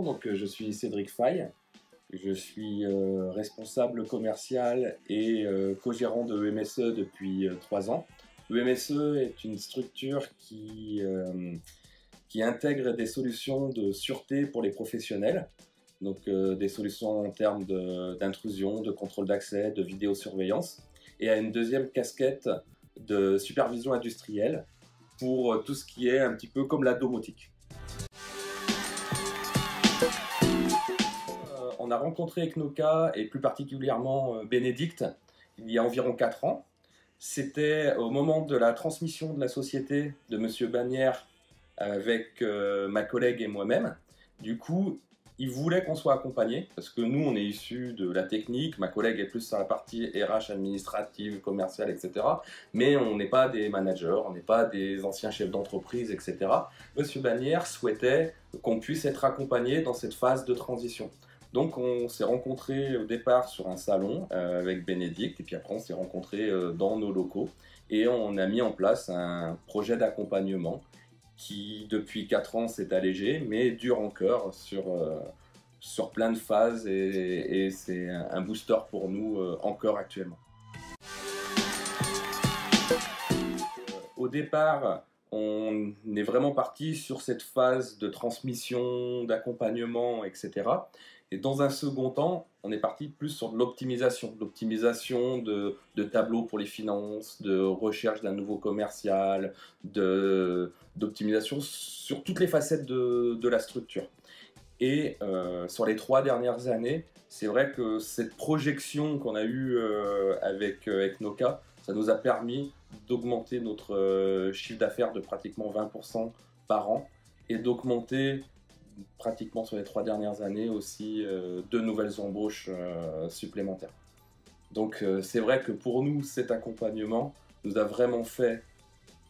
bonjour, je suis Cédric Faye, je suis responsable commercial et co-gérant de EMSE depuis 3 ans. EMSE est une structure qui intègre des solutions de sûreté pour les professionnels, des solutions en termes d'intrusion, de contrôle d'accès, de vidéosurveillance, et a une deuxième casquette de supervision industrielle pour tout ce qui est un petit peu comme la domotique. On a rencontré Ecnoca et plus particulièrement Bénédicte il y a environ 4 ans. C'était au moment de la transmission de la société de Monsieur Bagnères avec ma collègue et moi-même. Du coup, il voulait qu'on soit accompagné parce que nous, on est issus de la technique. Ma collègue est plus sur la partie RH administrative, commerciale, etc. Mais on n'est pas des managers, on n'est pas des anciens chefs d'entreprise, etc. Monsieur Bagnères souhaitait qu'on puisse être accompagné dans cette phase de transition. Donc on s'est rencontrés au départ sur un salon avec Bénédicte, et puis après on s'est rencontrés dans nos locaux, et on a mis en place un projet d'accompagnement qui depuis 4 ans s'est allégé, mais dure encore sur plein de phases, et c'est un booster pour nous encore actuellement. Au départ, on est vraiment parti sur cette phase de transmission, d'accompagnement, etc. Et dans un second temps, on est parti plus sur de l'optimisation de tableaux pour les finances, de recherche d'un nouveau commercial, d'optimisation sur toutes les facettes de la structure. Et sur les 3 dernières années, c'est vrai que cette projection qu'on a eue avec Ecnoca, ça nous a permis d'augmenter notre chiffre d'affaires de pratiquement 20% par an, et d'augmenter pratiquement sur les 3 dernières années aussi 2 nouvelles embauches supplémentaires. Donc c'est vrai que pour nous, cet accompagnement nous a vraiment fait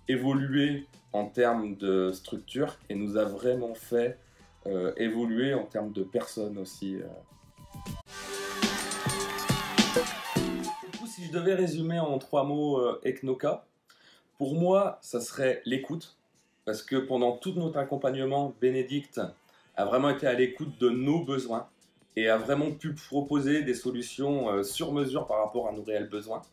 évoluer en termes de structure, et nous a vraiment fait évoluer en termes de personnes aussi. Du coup, si je devais résumer en 3 mots Ecnoca, pour moi, ça serait l'écoute, parce que pendant tout notre accompagnement, Bénédicte a vraiment été à l'écoute de nos besoins et a vraiment pu proposer des solutions sur mesure par rapport à nos réels besoins.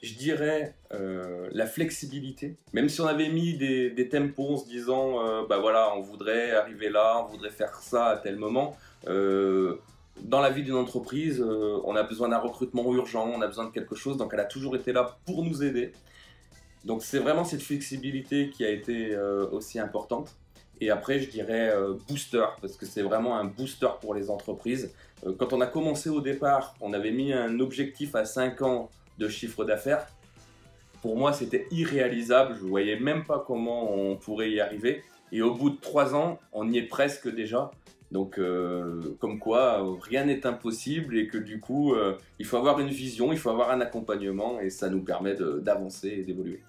Je dirais la flexibilité, même si on avait mis des tempos en se disant bah voilà, on voudrait arriver là, on voudrait faire ça à tel moment. Dans la vie d'une entreprise, on a besoin d'un recrutement urgent, on a besoin de quelque chose, donc elle a toujours été là pour nous aider. Donc c'est vraiment cette flexibilité qui a été aussi importante. Et après, je dirais booster, parce que c'est vraiment un booster pour les entreprises. Quand on a commencé au départ, on avait mis un objectif à 5 ans de chiffre d'affaires. Pour moi, c'était irréalisable. Je ne voyais même pas comment on pourrait y arriver. Et au bout de 3 ans, on y est presque déjà. Donc, comme quoi, rien n'est impossible, et que du coup, il faut avoir une vision, il faut avoir un accompagnement, et ça nous permet d'avancer et d'évoluer.